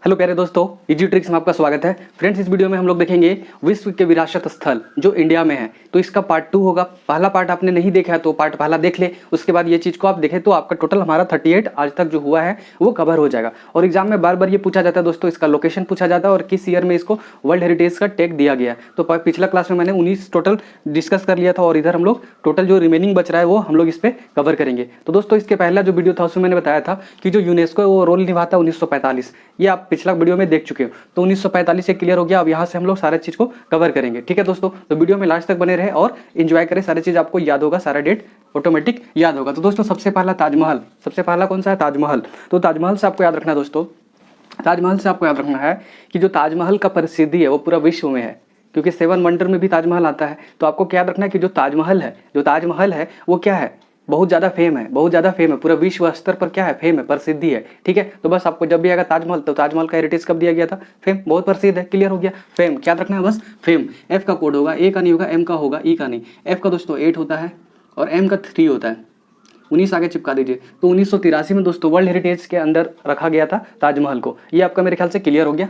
Hello प्यारे दोस्तों, easy tricks में आपका स्वागत है। फ्रेंड्स, इस वीडियो में हम लोग देखेंगे विश्व के विरासत स्थल जो इंडिया में है। तो इसका पार्ट 2 होगा। पहला पार्ट आपने नहीं देखा है तो पार्ट पहला देख ले, उसके बाद ये चीज़ को आप देखें तो आपका टोटल हमारा 38 आज तक जो हुआ है वो कवर हो जाएगा। और एग्जाम में बार बार ये पूछा जाता है दोस्तों, इसका लोकेशन पूछा जाता है और किस ईयर में इसको वर्ल्ड हेरिटेज का टैग दिया गया है। तो पिछला क्लास में मैंने 19 टोटल डिस्कस कर लिया था और इधर हम लोग टोटल जो रिमेनिंग बच रहा है वो हम लोग इस पर कवर करेंगे। तो दोस्तों, इसके पहला जो वीडियो था उसमें मैंने बताया था कि जो यूनेस्को है वो रोल निभाता है 1945। ये आप पिछला वीडियो में देख चुके हो। तो 1945 से क्लियर हो गया। अब यहाँ से हम लोग सारा चीज को कवर करेंगे। ठीक है दोस्तों, तो वीडियो में लास्ट तक बने रहे और एंजॉय करें। सारी चीज आपको याद होगा, सारा डेट ऑटोमेटिक याद होगा। तो दोस्तों, सबसे पहला ताजमहल। सबसे पहला कौन सा है? ताजमहल। तो ताजमहल से आपको याद रखना है दोस्तों, ताजमहल से आपको याद रखना है कि जो ताजमहल का प्रसिद्धि है वो पूरा विश्व में है, क्योंकि 7 वंडर में भी ताजमहल आता है। तो आपको क्या याद रखना है कि जो ताजमहल है वो क्या है? बहुत ज़्यादा फेम है, बहुत ज़्यादा फेम है, पूरा विश्व स्तर पर क्या है? फेम है, प्रसिद्धि है। ठीक है, तो बस आपको जब भी आएगा ताजमहल तो ताजमहल का हेरिटेज कब दिया गया था? फेम, बहुत प्रसिद्ध है। क्लियर हो गया? फेम क्या रखना है? बस फेम। एफ का कोड होगा, ए का नहीं होगा, एम का होगा, ई का नहीं। एफ का दोस्तों 8 होता है और एम का 3 होता है। 19 आगे चिपका दीजिए। तो 1983 में दोस्तों वर्ल्ड हेरिटेज के अंदर रखा गया था ताजमहल को। ये आपका मेरे ख्याल से क्लियर हो गया।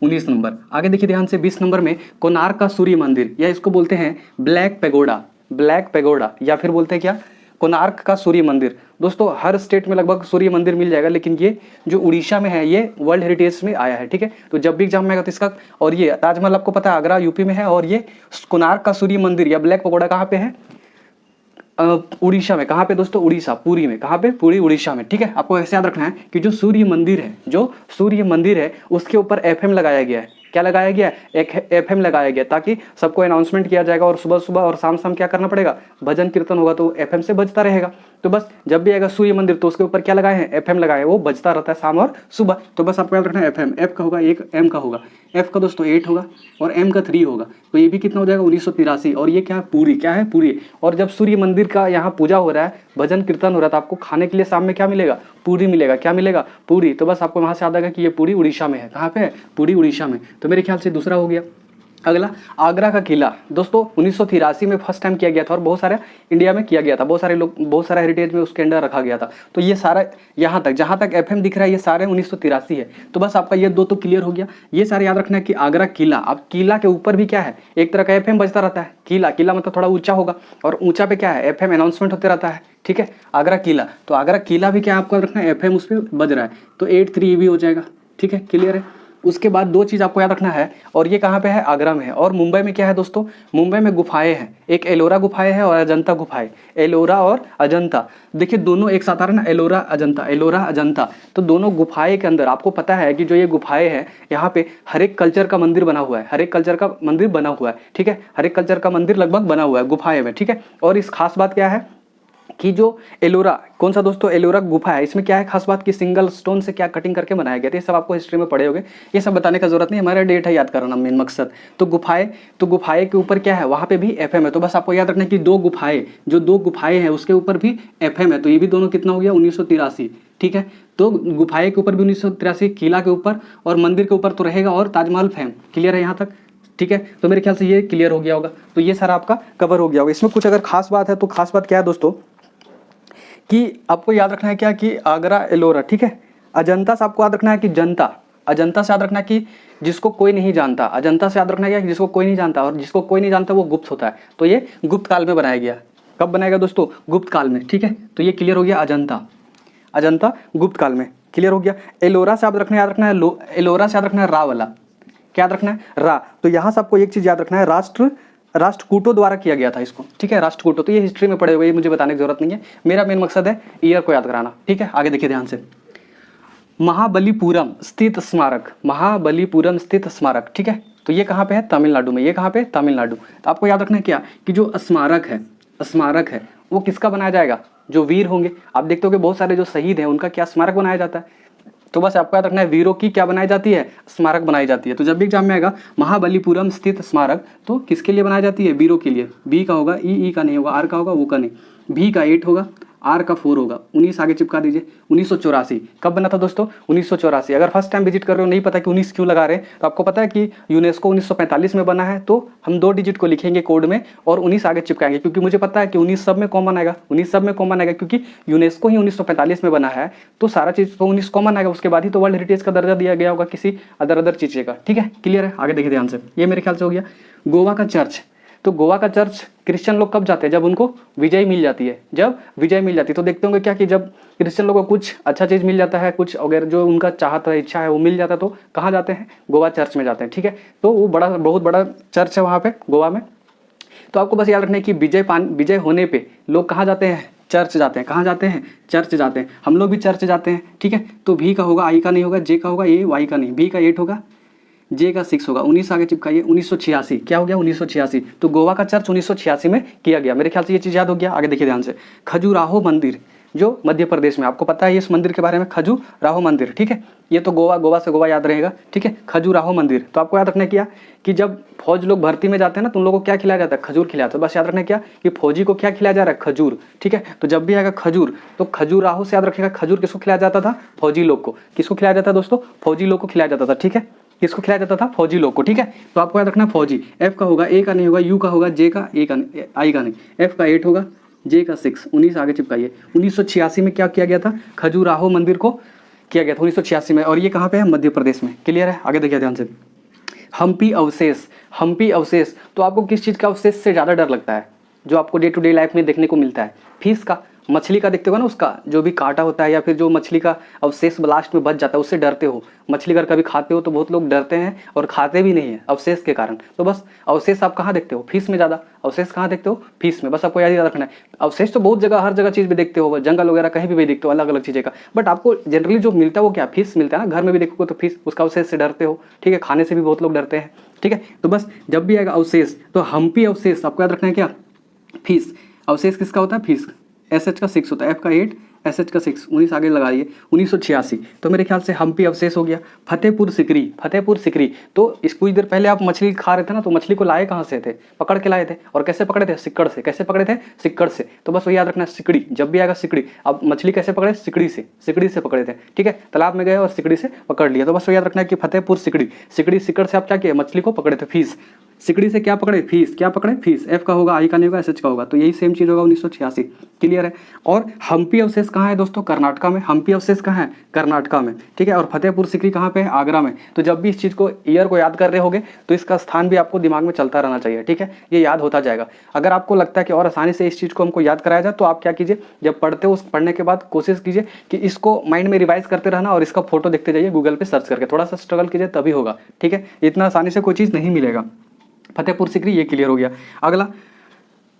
19 नंबर। आगे देखिए ध्यान से, 20 नंबर में कोणार्क का सूर्य मंदिर, या इसको बोलते हैं ब्लैक पेगोडा। ब्लैक पेगोडा या फिर बोलते हैं क्या? कोणार्क का सूर्य मंदिर। दोस्तों, हर स्टेट में लगभग सूर्य मंदिर मिल जाएगा, लेकिन ये जो उड़ीसा में है ये वर्ल्ड हेरिटेज में आया है। ठीक है, तो जब भी एग्जाम में आएगा तो इसका, और ये ताजमहल आपको पता है आगरा यूपी में है, और ये कोणार्क का सूर्य मंदिर या ब्लैक पगोडा कहाँ पे है? उड़ीसा में। कहाँ पे दोस्तों? उड़ीसा, पुरी में। कहाँ पे? पुरी, उड़ीसा में। ठीक है, आपको ऐसे याद रखना है कि जो सूर्य मंदिर है उसके ऊपर एफएम लगाया गया है। क्या लगाया गया? एक एफएम लगाया गया, ताकि सबको अनाउंसमेंट किया जाएगा और सुबह सुबह और शाम शाम क्या करना पड़ेगा? भजन कीर्तन होगा तो एफएम से बजता रहेगा। तो बस जब भी आएगा सूर्य मंदिर तो उसके ऊपर क्या लगाए हैं? एफएम लगाए, वो बजता रहता है शाम और सुबह। तो बस आपको याद रखना है एफएम। एफ का होगा 1, एम का होगा, एफ का दोस्तों 8 होगा और एम का 3 होगा। तो ये भी कितना हो जाएगा? 1983। और ये क्या है? पूरी। क्या है? पूरी। और जब सूर्य मंदिर का यहाँ पूजा हो रहा है, भजन कीर्तन हो रहा है, तो आपको खाने के लिए शाम में क्या मिलेगा? पूरी मिलेगा। क्या मिलेगा? पूरी। तो बस आपको वहाँ से याद आएगा कि ये पूरी उड़ीसा में है। कहाँ पे है? पूरी, उड़ीसा में। तो मेरे ख्याल से दूसरा हो गया। अगला, आगरा का किला। दोस्तों 1983 में फर्स्ट टाइम किया गया था और बहुत सारे इंडिया में किया गया था, बहुत सारा हेरिटेज में उसके अंडर रखा गया था। तो ये सारा यहाँ तक जहाँ तक एफएम दिख रहा है ये सारे 1983 है। तो बस आपका ये 2 तो क्लियर हो गया। ये सारे याद रखना है कि आगरा किला। अब किला के ऊपर भी क्या है? एक तरह का एफएम बजता रहता है। किला मतलब थोड़ा ऊंचा होगा और ऊंचा पे क्या है? एफएम अनाउंसमेंट होते रहता है। ठीक है, आगरा किला। तो आगरा किला भी क्या आपको रखना है? एफएम उस पर बज रहा है। तो 83 भी हो जाएगा। ठीक है, क्लियर है। उसके बाद 2 चीज़ आपको याद रखना है, और ये कहाँ पे है? आगरा में है। और मुंबई में क्या है दोस्तों? मुंबई में गुफाएं हैं। एक एलोरा गुफाएं है और अजंता गुफाएं। एलोरा और अजंता, देखिए दोनों एक साथ आ रहे हैं ना, एलोरा अजंता, एलोरा अजंता। तो दोनों गुफाएं के अंदर आपको पता है कि जो ये गुफाएं हैं यहाँ पे हर एक कल्चर का मंदिर बना हुआ है। हर एक कल्चर का मंदिर बना हुआ है। ठीक है, हर एक कल्चर का मंदिर लगभग बना हुआ है गुफाएं में। ठीक है, और इस खास बात क्या है कि जो एलोरा, कौन सा दोस्तों? एलोरा गुफा है। इसमें क्या है खास बात कि सिंगल स्टोन से क्या कटिंग करके बनाया गया था। ये सब आपको हिस्ट्री में पढ़े होंगे, ये सब बताने का जरूरत नहीं, हमारा डेट है याद करना मेन मकसद। तो गुफाएं के ऊपर क्या है? वहाँ पे भी एफएम है। तो बस आपको याद रखना है कि 2 गुफाएं हैं उसके ऊपर भी एफएम है। तो ये भी दोनों कितना हो गया? 1983। ठीक है, तो गुफाएं के ऊपर भी 1983, किला के ऊपर और मंदिर के ऊपर तो रहेगा, और ताजमहल फेम। क्लियर है यहाँ तक? ठीक है, तो मेरे ख्याल से ये क्लियर हो गया होगा। तो ये सारा आपका कवर हो गया होगा। इसमें कुछ अगर खास बात है तो खास बात क्या है दोस्तों कि आपको याद रखना है क्या कि आगरा, एलोरा। ठीक है, अजंता से आपको याद रखना है कि जनता। अजंता से याद रखना है कि जिसको कोई नहीं जानता। अजंता से याद रखना है कि जिसको कोई नहीं जानता, और जिसको कोई नहीं जानता वो गुप्त होता है। तो ये गुप्त काल में बनाया गया। कब बनाएगा दोस्तों? गुप्त काल में। ठीक है, तो ये क्लियर हो गया। अजंता गुप्त काल में। क्लियर हो गया। एलोरा से याद रखना है एलोरा से याद रखना है रा वाला। क्या याद रखना है? रा। तो यहाँ से आपको एक चीज याद रखना है, राष्ट्रकूटों द्वारा किया गया था इसको। ठीक है, राष्ट्रकूटों। तो ये हिस्ट्री में पढ़े हुए, ये मुझे बताने की जरूरत नहीं है, मेरा मेन मकसद है ईयर को याद कराना। ठीक है, आगे देखिए ध्यान से, महाबलीपुरम स्थित स्मारक। महाबलीपुरम स्थित स्मारक। ठीक है, तो ये कहाँ पे है? तमिलनाडु में। ये कहाँ पे? तमिलनाडु। तो आपको याद रखना है क्या कि जो स्मारक है वो किसका बनाया जाएगा? जो वीर होंगे। आप देखते हो कि बहुत सारे जो शहीद हैं उनका क्या स्मारक बनाया जाता है। तो बस आपको याद रखना है वीरों की क्या बनाई जाती है? स्मारक बनाई जाती है। तो जब भी एग्जाम में आएगा महाबलीपुरम स्थित स्मारक, तो किसके लिए बनाई जाती है? वीरों के लिए। बी का होगा, ई का नहीं होगा, आर का होगा, वो का नहीं। भी का 8 होगा, आर का 4 होगा, 19 आगे चिपका दीजिए। 1984 कब बना था दोस्तों? 1984। अगर फर्स्ट टाइम विजिट कर रहे हो, नहीं पता कि 19 क्यों लगा रहे हैं, तो आपको पता है कि यूनेस्को 1945 में बना है, तो हम 2 डिजिट को लिखेंगे कोड में और 19 आगे चिपकाएंगे, क्योंकि मुझे पता है कि 19 सब में कॉमन आएगा। 19 सब में कॉमन आएगा क्योंकि यूनेस्को ही 1945 में बना है, तो सारा चीज़ तो 19 कॉमन आएगा। उसके बाद ही तो वर्ल्ड हेरिटेज का दर्जा दिया गया होगा किसी अदर चीज़ का। ठीक है, क्लियर है? आगे देखिए ध्यान से, ये मेरे ख्याल से हो गया। गोवा का चर्च, तो गोवा का चर्च क्रिश्चियन लोग कब जाते हैं? जब उनको विजय मिल जाती है। जब विजय मिल जाती है तो देखते होंगे क्या कि जब क्रिश्चियन लोगों को कुछ अच्छा चीज़ मिल जाता है, कुछ अगर जो उनका चाहत है, इच्छा है, वो मिल जाता है, तो कहाँ जाते हैं? गोवा चर्च में जाते हैं। ठीक है, तो वो बहुत बड़ा चर्च है वहाँ पे गोवा में। तो आपको बस याद रखना है कि विजय होने पर लोग कहाँ जाते हैं? चर्च जाते हैं। कहाँ जाते हैं? चर्च जाते हैं। हम लोग भी चर्च जाते हैं। ठीक है, तो भी का होगा, आई का नहीं होगा, जे का होगा, ए वाई का नहीं, बी का 8 होगा, जे का 6 होगा। 19 आगे चिपकाइए। 1986 क्या हो गया? 1986। तो गोवा का चर्च 1986 में किया गया। मेरे ख्याल से ये चीज़ याद हो गया। आगे देखिए ध्यान से, खजुराहो मंदिर जो मध्य प्रदेश में, आपको पता है इस मंदिर के बारे में, खजुराहो मंदिर। ठीक है, ये तो गोवा से गोवा याद रहेगा। ठीक है, खजुराहो मंदिर। तो आपको याद रखना क्या कि जब फौज लोग भर्ती में जाते हैं ना, तो उन लोगों को क्या खिलाया जाता है? खजूर खिलाया जाता है। बस याद रखना क्या कि फौजी को क्या खिलाया जा रहा है? खजूर। ठीक है, तो जब भी आएगा खजूर, तो खजुराहो से याद रखिएगा, खजूर किसको खिलाया जाता था? फौजी लोग को। किसको खिलाया जाता था दोस्तों? फौजी लोग को खिलाया जाता था। ठीक है, किसको खिलाया जाता था? फौजी लोग को। ठीक है, तो आपको याद रखना फौजी। एफ का होगा, ए का नहीं होगा, यू का होगा, जे का, ए का, आई का नहीं, एफ का 8 होगा, जे का 6। 19 आगे चिपकाइए। 1986 में क्या किया गया था? खजुराहो मंदिर को किया गया था 1986 में, और ये कहाँ पे है? मध्य प्रदेश में। क्लियर है? आगे देखिए ध्यान से, हम्पी अवशेष। हम्पी अवशेष, तो आपको किस चीज़ का अवशेष से ज़्यादा डर लगता है? जो आपको डे टू डे लाइफ में देखने को मिलता है? फिश का, मछली का देखते हो ना, उसका जो भी कांटा होता है, या फिर जो मछली का अवशेष लास्ट में बच जाता है, उससे डरते हो। मछली अगर कभी खाते हो तो बहुत लोग डरते हैं और खाते भी नहीं है अवशेष के कारण। तो बस अवशेष आप कहाँ देखते हो? फिश में ज़्यादा। अवशेष कहाँ देखते हो? फिश में। बस आपको याद रखना है, अवशेष तो बहुत जगह, हर जगह चीज़ भी देखते हो, जंगल वगैरह कहीं भी देखते हो, अलग अलग चीज़ें का। बट आपको जनरली जो मिलता है वो क्या? फिश मिलता है ना। घर में भी देखोगे तो फिश, उसका अवशेष से डरते हो। ठीक है, खाने से भी बहुत लोग डरते हैं। ठीक है, तो बस जब भी आएगा अवशेष, तो हम्पी अवशेष आपको याद रखना है क्या? फिश। अवशेष किसका होता है? फिश। एसएच का 6 होता है, एफ का 8, एसएच का 6। 19 आगे लगाइए। 1986, तो मेरे ख्याल से हम्पी अवशेष हो गया। फतेहपुर सिकरी। फतेहपुर सिकरी, तो इस कुछ देर पहले आप मछली खा रहे थे ना, तो मछली को लाए कहाँ से थे? पकड़ के लाए थे। और कैसे पकड़े थे? सिक्कड़ से। कैसे पकड़े थे? सिक्कड़ से। तो बस वही याद रखना, सिकड़ी। जब भी आएगा सिकड़ी। अब मछली कैसे पकड़े? सिकड़ी से। सिकड़ी से पकड़े थे। ठीक है, तालाब में गए और सिकड़ी से पकड़ लिया। तो बस वही याद रखना है कि फतेहपुर सिकड़ी। सिकड़ी, सिक्कड़ से आप क्या किए? मछली को पकड़े थे। फीस। सिकड़ी से क्या पकड़े? फीस। क्या पकड़े? फीस। एफ का होगा, आई का नहीं होगा, एसएच का होगा। तो यही सेम चीज़ होगा 1986। क्लियर है? और हम्पी अवशेष कहाँ है दोस्तों? कर्नाटका में। हम्पी अवशेष कहाँ है? कर्नाटका में। ठीक है, और फतेहपुर सिकरी कहाँ पे है? आगरा में। तो जब भी इस चीज़ को, ईयर को याद कर रहे होगे, तो इसका स्थान भी आपको दिमाग में चलता रहना चाहिए। ठीक है, ये याद होता जाएगा। अगर आपको लगता है कि और आसानी से इस चीज़ को हमको याद कराया जाए, तो आप क्या कीजिए, जब पढ़ते हो उस पढ़ने के बाद कोशिश कीजिए कि इसको माइंड में रिवाइज करते रहना, और इसका फोटो देखते जाइए गूगल पे सर्च करके। थोड़ा सा स्ट्रगल कीजिए तभी होगा। ठीक है, इतना आसानी से कोई चीज़ नहीं मिलेगा। फतेहपुर सिकरी, ये क्लियर हो गया। अगला,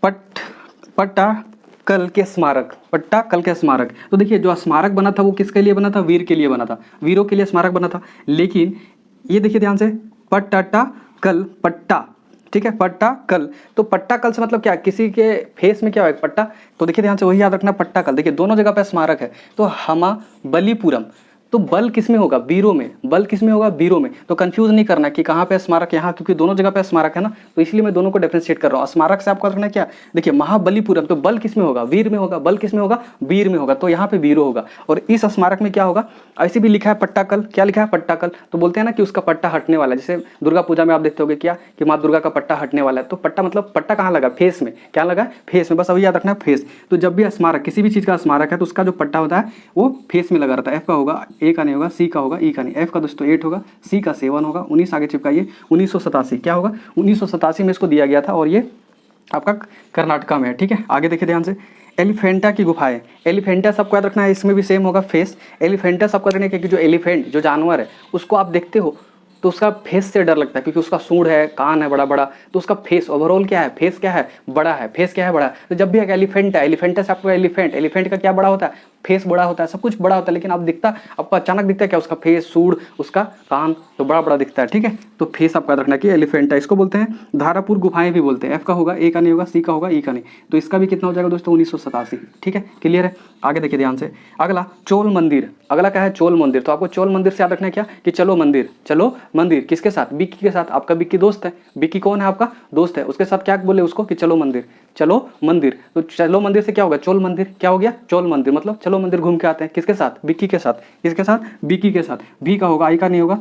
पट्टाकल के स्मारक। पट्टाकल के स्मारक, तो देखिए जो स्मारक बना था वो किसके लिए बना था? वीर के लिए बना था। वीरों के लिए स्मारक बना था। लेकिन ये देखिए ध्यान से, पट्टाकल, पट्टा। ठीक है, पट्टाकल, तो पट्टाकल से मतलब क्या? किसी के फेस में क्या है? पट्टा। तो देखिए ध्यान से, वही याद रखना, पट्टाकल। देखिए दोनों जगह पे स्मारक है। तो महाबलीपुरम, तो बल किस में होगा? वीरों में। बल किस में होगा? वीरों में। तो कंफ्यूज नहीं करना कि कहाँ पे स्मारक, यहाँ, क्योंकि दोनों जगह पे स्मारक है ना, तो इसलिए मैं दोनों को डिफरेंशिएट कर रहा हूँ। स्मारक से आपको रखना क्या? देखिए महाबलीपुरम, तो बल किस में होगा? वीर में होगा। बल किस में होगा? वीर में होगा। तो यहाँ पे वीरो होगा। और इस स्मारक में क्या होगा? ऐसे भी लिखा है पट्टाकल। क्या लिखा है? पट्टाकल। तो बोलते हैं ना कि उसका पट्टा हटने वाला है। जैसे दुर्गा पूजा में आप देखते होगे क्या कि माँ दुर्गा का पट्टा हटने वाला है। तो पट्टा मतलब पट्टा कहाँ लगा? फेस में। क्या लगा? फेस में। बस अभी याद रखना है, फेस। तो जब भी स्मारक, किसी भी चीज़ का स्मारक है, तो उसका जो पट्टा होता है वो फेस में लगा रहता है। एफ का होगा, ए का नहीं होगा, सी का होगा, ई का नहीं। एफ का दोस्तों 8 होगा, सी का 7 होगा। 19 आगे चिपकाइए। 1987 क्या होगा? 1987 में इसको दिया गया था, और ये आपका कर्नाटका में है। ठीक है, आगे देखिए ध्यान से, एलिफेंटा की गुफाएं। एलिफेंटा सबको याद रखना है, इसमें भी सेम होगा फेस। एलिफेंटा सबको रखना है कि जो एलिफेंट, जो जानवर है, उसको आप देखते हो तो उसका फेस से डर लगता है, क्योंकि उसका सूंड है, कान है बड़ा बड़ा, तो उसका फेस ओवरऑल क्या है? फेस क्या है? बड़ा है। फेस क्या है? बड़ा है। तो जब भी एक एलिफेंट है, एलिफेंटा से आपको एलिफेंट, एलिफेंट का क्या बड़ा होता है? फेस बड़ा होता है, सब कुछ बड़ा होता है, लेकिन आप दिखता आपको अचानक दिखता है क्या, उसका फेस, सूंड, उसका कान तो बड़ा बड़ा दिखता है, ठीक है। तो फेस आपका याद रखना कि एलिफेंट है, इसको बोलते हैं धारापुर गुफाएं भी बोलते हैं। एफ का होगा, ए का नहीं होगा, सी का होगा, ई का नहीं, तो इसका भी कितना हो जाएगा दोस्तों 1987, ठीक है, क्लियर है। आगे देखिए ध्यान से, अगला चोल मंदिर, अगला क्या है चोल मंदिर। तो आपको चोल मंदिर से याद रखना है क्या कि चलो मंदिर, चलो मंदिर किसके साथ, बिक्की के साथ। आपका बिक्की दोस्त है, बिक्की कौन है आपका दोस्त है, उसके साथ क्या बोले उसको कि चलो मंदिर, चलो मंदिर। तो चलो मंदिर से क्या होगा चोल मंदिर, क्या हो गया चोल मंदिर, मतलब चलो मंदिर घूम के आते हैं, किसके साथ, बिक्की के साथ, किसके साथ, बिक्की के साथ। भी का होगा, आई का नहीं होगा,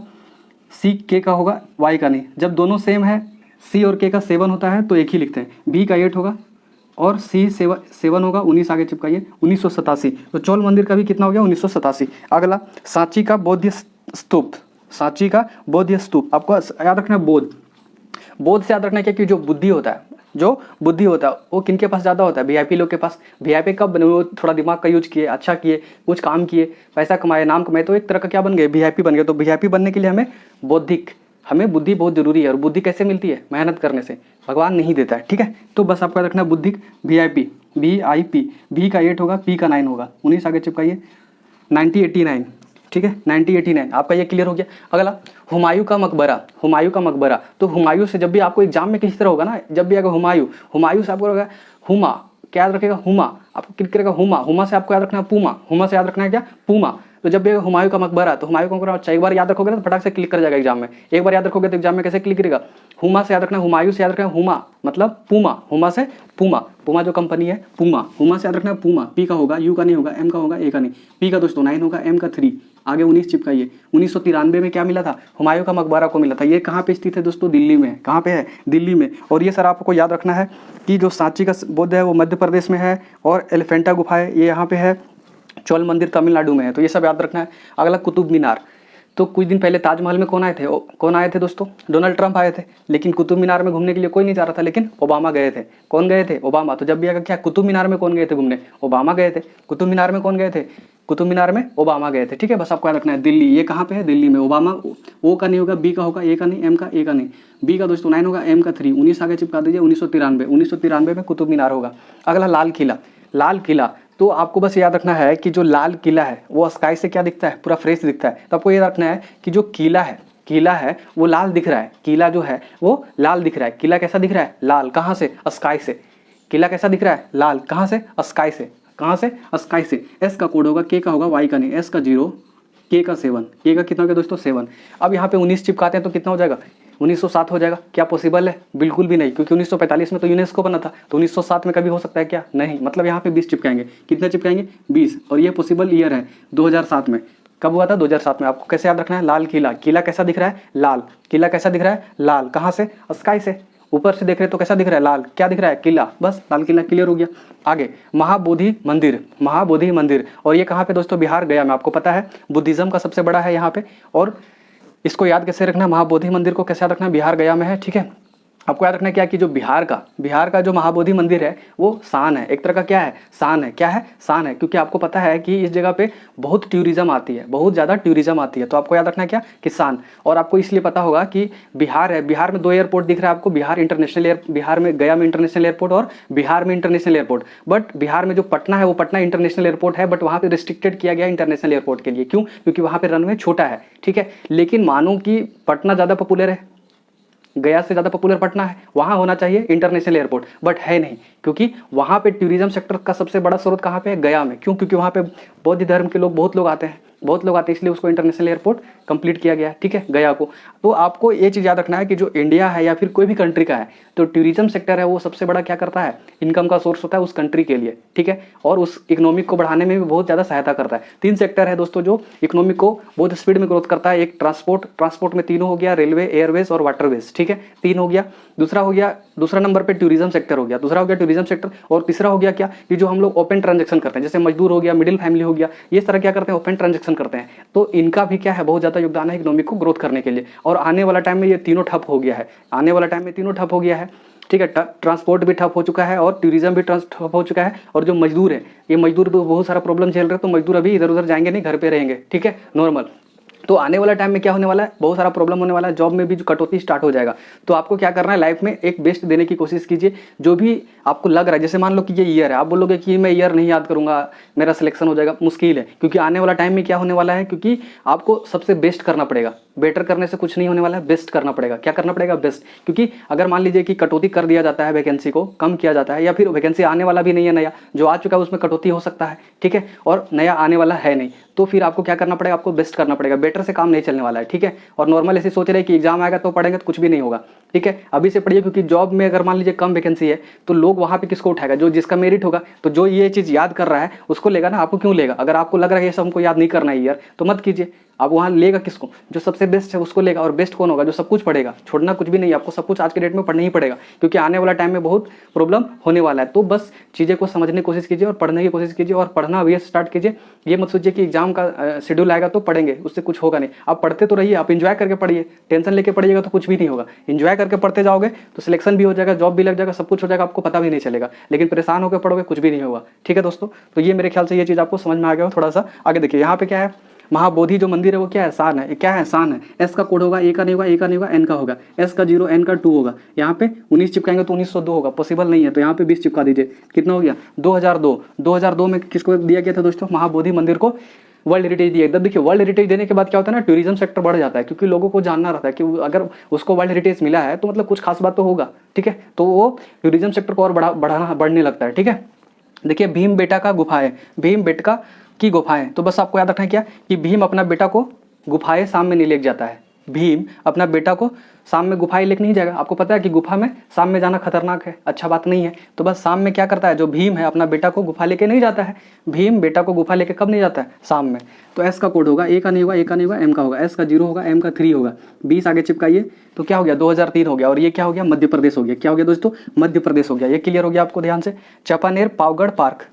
सी के का होगा, वाई का नहीं। जब दोनों सेम है, सी और के का 7 होता है तो एक ही लिखते हैं, बी का 8 होगा और सी 7 होगा, 19 आगे चिपकाइए, 1987। तो चोल मंदिर का भी कितना हो गया 1987। अगला सांची का बौद्ध स्तूप, सांची का बौद्ध स्तूप, आपको याद रखना है बोध, बोध से याद रखना है कि जो बुद्धि होता है, जो बुद्धि होता है वो किनके पास ज़्यादा होता है, वीआईपी लोग के पास। वीआईपी कब बने, वो थोड़ा दिमाग का यूज किए, अच्छा किए, कुछ काम किए, पैसा कमाए, नाम कमाए, तो एक तरह का क्या बन गए, वीआईपी बन गए। तो वीआईपी बनने के लिए हमें बौद्धिक, हमें बुद्धि बहुत जरूरी है। और बुद्धि कैसे मिलती है, मेहनत करने से, भगवान नहीं देता है, ठीक है। तो बस आपको याद रखना है बुद्धिक वीआईपी, VIP, भी का 8 होगा, पी का 9 होगा, 19 आगे चिपकाइए, 1989, ठीक है 1989, आपका ये क्लियर हो गया। अगला हुमायूं का मकबरा, हुमायूं का मकबरा। तो हुमायूं से जब भी आपको एग्जाम में किसी तरह होगा ना, जब भी आएगा हुमायूं, हुमायूं से आपको होगा हुमा, क्या याद रखेगा हुमा, आपको क्लिक करेगा हुमा, हुमा से आपको याद रखना है पूमा, हुमा से याद रखना है क्या पूमा। तो जब भी हुमायूं का मकबरा, तो हुमायूं का मकबरा अच्छा एक बार याद रखोगे ना तो फटाक से क्लिक कर जाएगा एग्जाम में। एक बार याद रखोगे तो एग्जाम में कैसे क्लिक करेगा, हुमा से याद रखना, हुमायूं से याद रखना हुमा मतलब पूमा, हुमा से पूमा, पूमा जो कंपनी है पूमा, हुमा से याद रखना पूमा। पी का होगा, यू का नहीं होगा, एम का होगा, ए का नहीं। पी का दोस्तों 9 होगा, एम का 3, आगे 19 चिपकाइए। 1993 में क्या मिला था, हुमायूं का मकबरा को मिला था। ये कहाँ पे स्थित है दोस्तों, दिल्ली में। कहाँ पे है, दिल्ली में। और ये सर आपको याद रखना है कि जो सांची का बौद्ध है वो मध्य प्रदेश में है, और एलिफेंटा गुफा है ये यहाँ पे है, चोल मंदिर तमिलनाडु में है। तो ये सब याद रखना है। अगला कुतुब मीनार। तो कुछ दिन पहले ताजमहल में कौन आए थे, कौन आए थे दोस्तों, डोनाल्ड ट्रंप आए थे। लेकिन कुतुब मीनार में घूमने के लिए कोई नहीं जा रहा था, लेकिन ओबामा गए थे। कौन गए थे, ओबामा। तो जब भी आएगा क्या, कुतुब मीनार में कौन गए थे घूमने, ओबामा गए थे। कुतुब मीनार में कौन गए थे, कुतुब मीनार में ओबामा गए थे, ठीक है। बस आपको याद रखना है दिल्ली, ये कहाँ पे है, दिल्ली में। ओबामा ओ का नहीं होगा, बी का होगा, ए का नहीं, एम का, ए का नहीं। बी का दोस्तों 9 होगा, एम का 3, 19 आगे चिपका दीजिए, 1993 में कुतुब मीनार होगा। अगला लाल किला, लाल किला। तो आपको बस याद रखना है कि जो लाल किला है वो स्काई से क्या दिखता है, पूरा फ्रेश दिखता है। तो आपको ये रखना है कि जो किला है वो लाल दिख रहा है, किला जो है वो लाल दिख रहा है। किला कैसा दिख रहा है, लाल। कहाँ से, स्काई से। किला कैसा दिख रहा है, लाल। कहाँ से, स्काई से। कहाँ से, स्काई से। एस का कोड होगा, के का होगा, वाई का नहीं। एस का 0, के का 7, के का कितना हो गया दोस्तों 7। अब यहाँ पे 19 चिपकाते हैं तो कितना हो जाएगा, 1907 हो जाएगा। क्या पॉसिबल है, बिल्कुल भी नहीं, क्योंकि 1945 में तो यूनेस्को बना था, तो 1907 में कभी हो सकता है क्या, नहीं। मतलब यहाँ पे 20 चिपकाएंगे, कितना चिपकाएंगे 20, और ये पॉसिबल ईयर है 2007 में। कब हुआ था, 2007 में। आपको कैसे याद रखना है, लाल किला। किला कैसा दिख रहा है, लाल। किला कैसा दिख रहा है, लाल। कहाँ से, स्काई से। ऊपर से देख रहे तो कैसा दिख रहा है, लाल। क्या दिख रहा है, किला। बस लाल किला क्लियर हो गया। आगे महाबोधि मंदिर, महाबोधि मंदिर। और ये कहाँ पे दोस्तों, बिहार गया में। आपको पता है बुद्धिज्म का सबसे बड़ा है यहाँ पे। और इसको याद कैसे रखना, महाबोधि मंदिर को कैसे याद रखना, बिहार गया में है, ठीक है। आपको याद रखना है क्या कि जो बिहार का जो महाबोधि मंदिर है वो शान है, एक तरह का क्या है, शान है। क्या है, शान है। क्योंकि आपको पता है कि इस जगह पे बहुत टूरिज्म आती है, बहुत ज़्यादा टूरिज्म आती है। तो आपको याद रखना है क्या कि शान। और आपको इसलिए पता होगा कि बिहार है, बिहार में 2 एयरपोर्ट दिख रहा है आपको, बिहार में गया में इंटरनेशनल एयरपोर्ट और बिहार में इंटरनेशनल एयरपोर्ट। बट बिहार में जो पटना है वो पटना इंटरनेशनल एयरपोर्ट है, बट वहाँ पे रिस्ट्रिक्टेड किया गया इंटरनेशनल एयरपोर्ट के लिए। क्यों, क्योंकि वहाँ पे रनवे छोटा है, ठीक है। लेकिन मानो कि पटना ज़्यादा पॉपुलर है, गया से ज़्यादा पॉपुलर पटना है, वहाँ होना चाहिए इंटरनेशनल एयरपोर्ट, बट है नहीं। क्योंकि वहाँ पे टूरिज्म सेक्टर का सबसे बड़ा स्रोत कहाँ पे है, गया में। क्यों, क्योंकि वहाँ पे बौद्ध धर्म के लोग बहुत लोग आते हैं, इसलिए उसको इंटरनेशनल एयरपोर्ट कंप्लीट किया गया है, ठीक है, गया को। तो आपको ये चीज़ याद रखना है कि जो इंडिया है या फिर कोई भी कंट्री का है, तो टूरिज्म सेक्टर है वो सबसे बड़ा क्या करता है, इनकम का सोर्स होता है उस कंट्री के लिए, ठीक है। और उस इकोनॉमिक को बढ़ाने में भी बहुत ज़्यादा सहायता करता है। 3 सेक्टर है दोस्तों जो इकोनॉमिक को बहुत स्पीड में ग्रोथ करता है। एक ट्रांसपोर्ट में 3 हो गया, रेलवे, एयरवेज और वाटरवेज, ठीक है, 3 हो गया। दूसरा नंबर पे टूरिज्म सेक्टर हो गया, दूसरा हो गया टूरिज्म सेक्टर। और तीसरा हो गया क्या कि जो हम लोग ओपन ट्रांजेक्शन करते हैं, जैसे मजदूर हो गया, मिडिल फैमिली हो गया, ये सारा क्या करते हैं, ओपन ट्रांजेक्शन करते हैं। तो इनका भी क्या है, बहुत ज़्यादा योगदान है इकोनॉमिक को ग्रोथ करने के लिए। और आने वाला टाइम में ये तीनों ठप हो गया है, आने वाला टाइम में तीनों ठप हो गया है, ठीक है। ट्रांसपोर्ट भी ठप हो चुका है और टूरिज्म भी ठप हो चुका है। और जो मजदूर है, ये मजदूर भी बहुत सारा प्रॉब्लम झेल रहे हैं, तो मजदूर अभी इधर उधर जाएंगे नहीं, घर पे रहेंगे, ठीक है, नॉर्मल। तो आने वाला टाइम में क्या होने वाला है, बहुत सारा प्रॉब्लम होने वाला है, जॉब में भी जो कटौती स्टार्ट हो जाएगा। तो आपको क्या करना है, लाइफ में एक बेस्ट देने की कोशिश कीजिए। जो भी आपको लग रहा है, जैसे मान लो कि ये ईयर है, आप बोलोगे कि मैं ईयर नहीं याद करूंगा, मेरा सिलेक्शन हो जाएगा, मुश्किल है। क्योंकि आने वाला टाइम में क्या होने वाला है, क्योंकि आपको सबसे बेस्ट करना पड़ेगा। बेटर करने से कुछ नहीं होने वाला है, बेस्ट करना पड़ेगा। क्या करना पड़ेगा, बेस्ट। क्योंकि अगर मान लीजिए कि कटौती कर दिया जाता है, वैकेंसी को कम किया जाता है, या फिर वैकेंसी आने वाला भी नहीं है, नया जो आ चुका है उसमें कटौती हो सकता है, ठीक है, और नया आने वाला है नहीं, तो फिर आपको क्या करना पड़ेगा, आपको बेस्ट करना पड़ेगा। बेटर से काम नहीं चलने वाला है, ठीक है। और नॉर्मल ऐसे सोच रहे कि एग्जाम आएगा तो पढ़ेंगे, तो कुछ भी नहीं होगा, ठीक है। अभी से पढ़िए, क्योंकि जॉब में अगर मान लीजिए कम वैकेंसी है तो लोग वहाँ पे किसको उठाएगा, जो जिसका मेरिट होगा। तो जो ये चीज़ याद कर रहा है उसको लेगा ना, आपको क्यों लेगा। अगर आपको लग रहा है ये सब हमको याद नहीं करना है ईयर, तो मत कीजिए। आप वहाँ लेगा किसको, जो सबसे बेस्ट है उसको लेगा। और बेस्ट कौन होगा, जो सब कुछ पढ़ेगा। छोड़ना कुछ भी नहीं है, आपको सब कुछ आज के डेट में पढ़ना ही पड़ेगा, क्योंकि आने वाला टाइम में बहुत प्रॉब्लम होने वाला है। तो बस चीज़ें को समझने की कोशिश कीजिए और पढ़ने की कोशिश कीजिए, और पढ़ना अभी स्टार्ट कीजिए। ये मत सोचिए कि एग्जाम का शेड्यूल आएगा तो पढ़ेंगे, उससे कुछ होगा नहीं। आप पढ़ते तो रहिए, आप इंजॉय करके पढ़िए। टेंशन लेके पढ़िएगा तो कुछ भी नहीं होगा। इंजॉय करके पढ़ते जाओगे तो सिलेक्शन भी हो जाएगा, जॉब भी लग जाएगा, सब कुछ हो जाएगा, आपको पता भी नहीं चलेगा। लेकिन परेशान होकर पढ़ोगे, कुछ भी नहीं होगा, ठीक है दोस्तों। तो ये मेरे ख्याल से ये चीज़ आपको समझ में आ गया हो। थोड़ा सा आगे देखिए, यहाँ पे क्या है, महाबोधि जो मंदिर है वो क्या है, शान है। क्या है, शान है। एस का कोड होगा, ए का नहीं होगा, ए का नहीं होगा, एन का होगा। एस का 0, एन का 2 होगा। यहाँ पे 19 चिपकाएंगे तो 1902 होगा, पॉसिबल नहीं है, तो यहाँ पे 20 चिपका दीजिए। कितना हो गया, 2002। 2002 में किसको दिया गया था दोस्तों, महाबोधि मंदिर को वर्ल्ड हेरिटेज दिया। एकदम देखिए, वर्ल्ड हेरिटेज देने के बाद क्या होता है ना, टूरिज्म सेक्टर बढ़ जाता है, क्योंकि लोगों को जानना रहता है कि अगर उसको वर्ल्ड हेरिटेज मिला है तो मतलब कुछ खास बात तो होगा, ठीक है। तो वो टूरिज्म सेक्टर को और बढ़ने लगता है, ठीक है। देखिए, भीम बेटा का गुफा है, भीम बेटका की गुफाएं। तो बस आपको याद रखना है क्या, कि भीम अपना बेटा को गुफाएं शाम में नहीं लेके जाता है। भीम अपना बेटा को शाम में गुफाएं लेके नहीं जाएगा। आपको पता है कि गुफा में शाम में जाना खतरनाक है, अच्छा बात नहीं है। तो बस शाम में क्या करता है, जो भीम है अपना बेटा को गुफा लेके नहीं जाता है। भीम बेटा को गुफा लेके कब नहीं जाता है, शाम में। तो एस का कोड होगा, ए का नहीं होगा, ए का नहीं होगा, एम का होगा। एस का 0 होगा, एम का 3 होगा। 20 आगे चिपकाइए तो क्या हो गया, 2003 हो गया। और ये क्या हो गया, मध्य प्रदेश हो गया। क्या हो गया दोस्तों, मध्य प्रदेश हो गया। ये क्लियर हो गया आपको, ध्यान से। चापानेर पावगढ़ पार्क,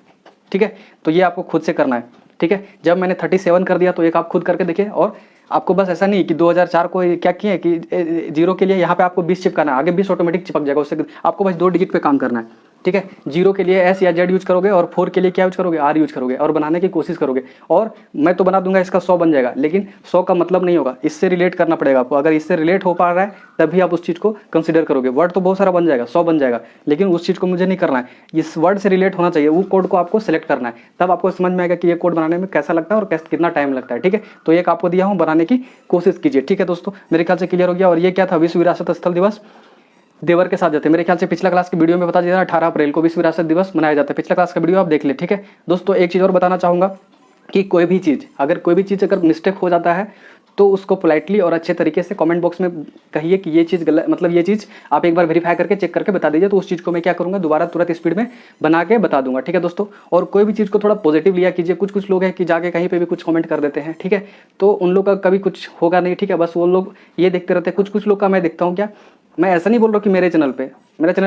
ठीक है। तो ये आपको खुद से करना है, ठीक है। जब मैंने 37 कर दिया तो एक आप खुद करके देखिए। और आपको बस ऐसा नहीं कि 2004 को क्या किए कि 0 के लिए यहाँ पे आपको 20 चिपकाना है, आगे 20 ऑटोमेटिक चिपक जाएगा, उससे आपको बस 2 डिजिट पे काम करना है, ठीक है। 0 के लिए एस या जेड यूज करोगे, और 4 के लिए क्या यूज करोगे, आर यूज करोगे, और बनाने की कोशिश करोगे। और मैं तो बना दूंगा, इसका 100 बन जाएगा, लेकिन 100 का मतलब नहीं होगा, इससे रिलेट करना पड़ेगा आपको। अगर इससे रिलेट हो पा रहा है तभी आप उस चीज़ को कंसिडर करोगे। वर्ड तो बहुत सारा बन जाएगा, 100 बन जाएगा, लेकिन उस चीज़ को मुझे नहीं करना है। इस वर्ड से रिलेट होना चाहिए, वो कोड को आपको सेलेक्ट करना है, तब आपको समझ में आएगा कि ये कोड बनाने में कैसा लगता है और कितना टाइम लगता है, ठीक है। तो एक आपको दिया हूँ, बनाने की कोशिश कीजिए, ठीक है दोस्तों। मेरे ख्याल से क्लियर हो गया। और ये क्या था, विश्व विरासत स्थल दिवस देवर के साथ जाते हैं। मेरे ख्याल से पिछला क्लास की वीडियो में बता दिया था, 18 अप्रैल को विश्व विरासत दिवस मनाया जाता है। पिछला क्लास का वीडियो आप देख ले, ठीक है दोस्तों। एक चीज़ और बताना चाहूँगा कि कोई भी चीज़ अगर मिस्टेक हो जाता है तो उसको पोलाइटली और अच्छे तरीके से कमेंट बॉक्स में कहिए कि ये चीज़ गलत, मतलब ये चीज़ आप एक बार वेरीफाई करके चेक करके बता दीजिए। तो उस चीज़ को मैं क्या करूँगा, दोबारा तुरंत स्पीड में बना के बता दूंगा, ठीक है दोस्तों। और कोई भी चीज़ को थोड़ा पॉजिटिव लिया कीजिए। कुछ लोग हैं कि जाके कहीं पे भी कुछ कमेंट कर देते हैं, ठीक है। तो उन लोग का कभी कुछ होगा नहीं, ठीक है। बस वो लोग ये देखते रहते हैं। कुछ लोग का मैं देखता हूँ, क्या मैं ऐसा नहीं बोल रहा हूँ कि मेरे चैनल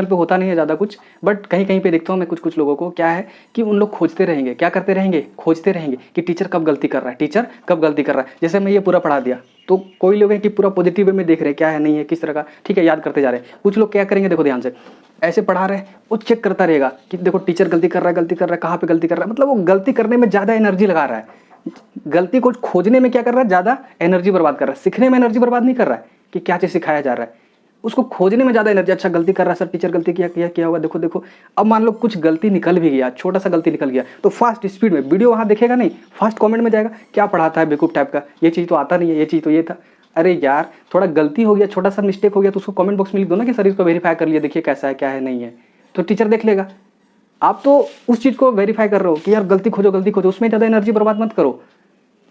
पे होता नहीं है ज़्यादा कुछ, बट कहीं पे देखता हूँ मैं कुछ लोगों को, क्या है कि उन लोग खोजते रहेंगे, क्या करते रहेंगे, खोजते रहेंगे कि टीचर कब गलती कर रहा है, जैसे मैं ये पूरा पढ़ा दिया तो कोई लोग हैं कि पूरा पॉजिटिव वे में देख रहे हैं, क्या है नहीं है किस तरह का, ठीक है, याद करते जा रहे हैं। कुछ लोग क्या करेंगे, देखो ध्यान से, ऐसे पढ़ा रहे हैं, वो चेक करता रहेगा कि देखो टीचर गलती कर रहा है, कहाँ पे गलती कर रहा है, मतलब वो गलती करने में ज़्यादा एनर्जी लगा रहा है। गलती को खोजने में क्या कर रहा है, ज़्यादा एनर्जी बर्बाद कर रहा है। सीखने में एनर्जी बर्बाद नहीं कर रहा है कि क्या चीज़ सिखाया जा रहा है, उसको खोजने में ज़्यादा एनर्जी। अच्छा गलती कर रहा है सर, टीचर गलती किया होगा, देखो। अब मान लो कुछ गलती निकल भी गया, छोटा सा गलती निकल गया, तो फास्ट स्पीड में वीडियो वहाँ देखेगा नहीं, फास्ट कमेंट में जाएगा, क्या पढ़ाता है बेवकूफ़ टाइप का, ये चीज़ तो आता नहीं है, ये चीज़ तो ये था। अरे यार, थोड़ा गलती हो गया, छोटा सा मिस्टेक हो गया, तो उसको कमेंट बॉक्स में लिख दो ना कि सर इसको वेरीफाई कर लिया, देखिए कैसा है, क्या है नहीं है, तो टीचर देख लेगा। आप तो उस चीज़ को वेरीफाई कर रहे हो कि यार गलती खोजो, उसमें ज़्यादा एनर्जी बर्बाद मत करो,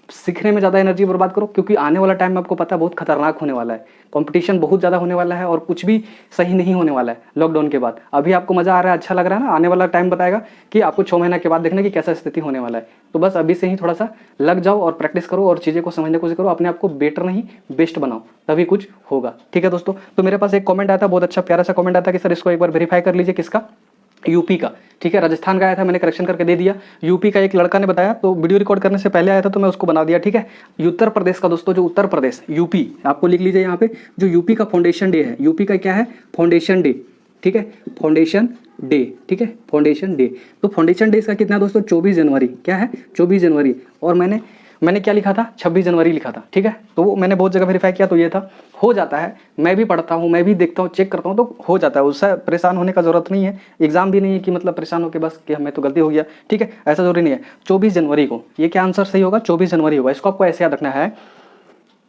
सीखने में ज़्यादा एनर्जी बर्बाद करो। क्योंकि आने वाला टाइम में आपको पता है बहुत खतरनाक होने वाला है, कंपटीशन बहुत ज़्यादा होने वाला है और कुछ भी सही नहीं होने वाला है लॉकडाउन के बाद। अभी आपको मज़ा आ रहा है, अच्छा लग रहा है ना, आने वाला टाइम बताएगा कि आपको 6 महीने के बाद देखना कि कैसा स्थिति होने वाला है। तो बस अभी से ही थोड़ा सा लग जाओ और प्रैक्टिस करो और चीज़ें को समझने की कोशिश करो, अपने आप को बेटर नहीं बेस्ट बनाओ, तभी कुछ होगा, ठीक है दोस्तों। तो मेरे पास एक कमेंट आया था, बहुत अच्छा प्यारा सा कमेंट आया था कि सर इसको एक बार वेरीफाई कर लीजिए, किसका, यूपी का, ठीक है। राजस्थान का आया था, मैंने करेक्शन करके दे दिया। यूपी का एक लड़का ने बताया, तो वीडियो रिकॉर्ड करने से पहले आया था तो मैं उसको बना दिया, ठीक है। उत्तर प्रदेश का दोस्तों, जो उत्तर प्रदेश यूपी, आपको लिख लीजिए यहाँ पे, जो यूपी का फाउंडेशन डे है, यूपी का क्या है, फाउंडेशन डे, ठीक है, फाउंडेशन डे, ठीक है, फाउंडेशन डे। तो फाउंडेशन डे इसका कितना दोस्तों, 24 जनवरी, क्या है, 24 जनवरी। और मैंने मैंने क्या लिखा था, 26 जनवरी लिखा था, ठीक है। तो वो मैंने बहुत जगह वेरीफाई किया तो ये था, हो जाता है। मैं भी पढ़ता हूँ, मैं भी देखता हूँ, चेक करता हूँ, तो हो जाता है, उससे परेशान होने का ज़रूरत नहीं है। एग्जाम भी नहीं है कि मतलब परेशान होकर बस कि हमें तो गलती हो गया, ठीक है, ऐसा जरूरी नहीं है। 24 जनवरी को, ये क्या आंसर सही होगा, 24 जनवरी होगा। इसको आपको ऐसे याद रखना है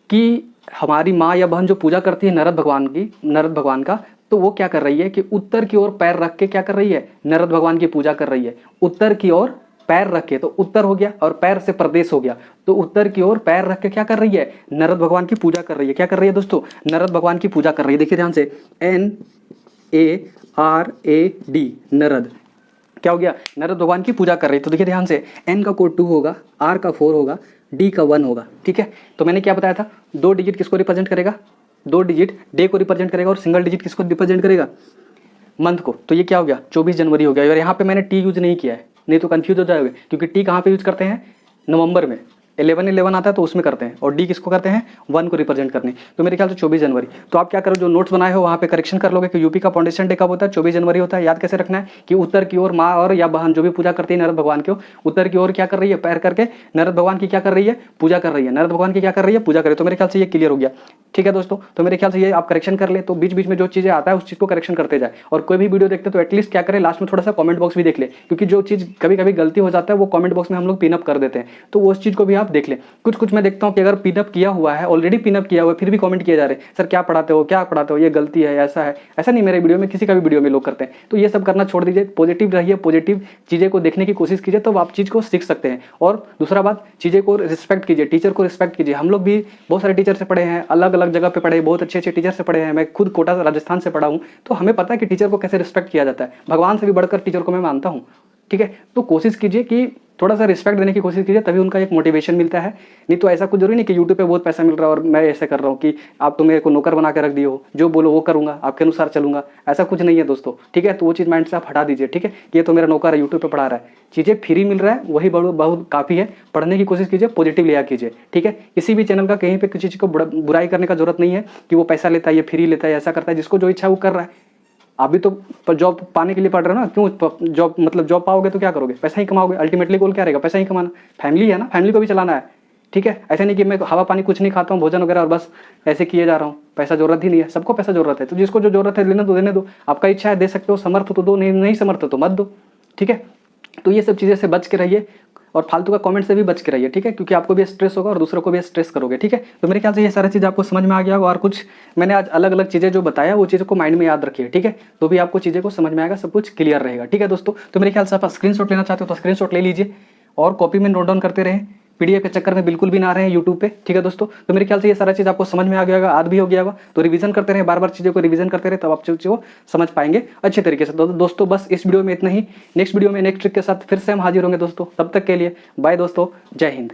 कि हमारी माँ या बहन जो पूजा करती है नरद भगवान की, नरद भगवान का, तो वो क्या कर रही है कि उत्तर की ओर पैर रख के क्या कर रही है, नरद भगवान की पूजा कर रही है। उत्तर की ओर पैर रख के, तो उत्तर हो गया और पैर से प्रदेश हो गया, तो उत्तर की ओर पैर रख के क्या कर रही है, नरद भगवान की पूजा कर रही है। क्या कर रही है दोस्तों, नरद भगवान की पूजा कर रही है। देखिए ध्यान से, NARAD, नरद, क्या हो गया, नरद भगवान की पूजा कर रही है। तो देखिए ध्यान से, N का कोड 2 होगा, R का 4 होगा, D का 1 होगा, ठीक है। तो मैंने क्या बताया था, 2 डिजिट किसको रिप्रेजेंट करेगा, 2 डिजिट डे को रिप्रेजेंट करेगा और सिंगल डिजिट किसको रिप्रेजेंट करेगा, मंथ को। तो ये क्या हो गया, 24 जनवरी हो गया। और यहाँ पे मैंने टी यूज नहीं किया है, नहीं तो कंफ्यूज हो जाओगे, क्योंकि टी कहाँ पे यूज करते हैं, नवंबर में 11/11 आता है तो उसमें करते हैं, और डी किसको करते हैं, 1 को रिप्रेजेंट करने। तो मेरे ख्याल से 24 जनवरी। तो आप क्या करो, जो नोट्स बनाए हो वहाँ पे करेक्शन कर लोगे कि यूपी का फाउंडेशन डे कब होता है, 24 जनवरी होता है। याद कैसे रखना है कि उत्तर की ओर माँ और या बहन जो भी पूजा करती है नरद भगवान को, उत्तर की ओर क्या कर रही है, पैर करके नरद भगवान की क्या कर रही है, पूजा कर रही है, नरद भगवान की क्या कर रही है, पूजा कर रही है। तो मेरे ख्याल से ये क्लियर हो गया, ठीक है दोस्तों। तो मेरे ख्याल से ये आप करेक्शन कर ले, तो बीच बीच में जो चीज़ें आता है उस चीज़ को करेक्शन करते जाए। और कोई भी वीडियो देखते तो एटलीस्ट क्या करें, लास्ट में थोड़ा सा कमेंट बॉक्स भी देख ले, क्योंकि जो चीज़ कभी कभी गलती हो जाता है वो कमेंट बॉक्स में हम लोग पिनअप कर देते हैं, तो उस चीज़ को भी आप देख लें। कुछ मैं देखता हूँ कि अगर पिनअप किया हुआ है, ऑलरेडी पिनअप किया हुआ है, फिर भी कमेंट किए जा रहे हैं, सर क्या पढ़ाते हो, क्या पढ़ाते हो, ये गलती है, ऐसा है। ऐसा नहीं, मेरे वीडियो में, किसी का भी वीडियो में लोग करते हैं। तो ये सब करना छोड़ दीजिए, पॉजिटिव रहिए, पॉजिटिव चीज़ें को देखने की कोशिश कीजिए, तो आप चीज़ को सीख सकते हैं। और दूसरा बात, चीज़ें को रिस्पेक्ट कीजिए, टीचर को रिस्पेक्ट कीजिए। हम लोग भी बहुत सारे टीचर से पढ़े हैं, अलग अलग जगह पे पढ़े, बहुत अच्छे अच्छे टीचर से पढ़े हैं। मैं खुद कोटा राजस्थान से पढ़ा हूँ, तो हमें पता है कि टीचर को कैसे रिस्पेक्ट किया जाता है। भगवान से भी बढ़कर टीचर को मैं मानता हूँ, ठीक है। तो कोशिश कीजिए कि थोड़ा सा रिस्पेक्ट देने की कोशिश कीजिए, तभी उनका एक मोटिवेशन मिलता है। नहीं तो ऐसा कुछ जरूरी नहीं कि यूट्यूब पे बहुत पैसा मिल रहा है और मैं ऐसे कर रहा हूँ कि आप तो मेरे को नौकर बना के रख दिए हो, जो बोलो वो करूँगा, आपके अनुसार चलूंगा, ऐसा कुछ नहीं है दोस्तों, ठीक है। तो वो चीज़ माइंड से आप हटा दीजिए, ठीक है। ये तो मेरा नौकर है, यूट्यूब पे पढ़ा रहा है, चीज़ें फ्री मिल रहा है, वही बहुत काफ़ी है। पढ़ने की कोशिश कीजिए, पॉजिटिव लिया कीजिए, ठीक है। किसी भी चैनल का कहीं पे किसी चीज़ को बुराई करने का जरूरत नहीं है कि वो पैसा लेता है, ये फ्री लेता है, ऐसा करता है। जिसको जो इच्छा है वो कर रहा है। आप भी तो जॉब पाने के लिए पढ़ रहे हो ना, क्यों जॉब, मतलब जॉब पाओगे तो क्या करोगे, पैसा ही कमाओगे। अल्टीमेटली गोल क्या रहेगा, पैसा ही कमाना। फैमिली है ना, फैमिली को भी चलाना है, ठीक है। ऐसा नहीं कि मैं हवा पानी कुछ नहीं खाता हूँ, भोजन वगैरह, और बस ऐसे किए जा रहा हूँ। पैसा जरूरत ही नहीं है, सबको पैसा जरूरत है। तो जिसको जो जरूरत है लेने दो, देने दो। आपका इच्छा है दे सकते हो, समर्थ तो दो, नहीं समर्थ तो मत दो, ठीक है। तो ये सब चीज़ें से बच के रहिए, और फालतू का कमेंट से भी बच के रहिए, ठीक है, क्योंकि आपको भी स्ट्रेस होगा और दूसरों को भी स्ट्रेस करोगे, ठीक है। तो मेरे ख्याल से ये सारा चीज़ आपको समझ में आ गया होगा। और कुछ मैंने आज अलग अलग चीज़ें जो बताया वो चीज़ों को माइंड में याद रखिए, ठीक है। तो भी आपको चीज़ें को समझ में आएगा, सब कुछ क्लियर रहेगा, ठीक है दोस्तों। तो मेरे ख्याल से आप स्क्रीनशॉट लेना चाहते हो तो स्क्रीनशॉट ले लीजिए, और कॉपी में नोट डाउन करते रहें, पीडीएफ के चक्कर में बिल्कुल भी ना रहे यूट्यूब पे, ठीक है दोस्तों। तो मेरे ख्याल से ये सारा चीज़ आपको समझ में आ गया होगा, आज भी हो गया होगा। तो रिवीजन करते रहे, बार बार चीज़ों को रिवीजन करते रहे, तब आप चीज़ों को समझ पाएंगे अच्छे तरीके से। तो दोस्तों बस इस वीडियो में इतना ही। नेक्स्ट वीडियो में नेक्स्ट ट्रिक के साथ फिर से हम हाजिर होंगे दोस्तों। तब तक के लिए बाय दोस्तों, जय हिंद।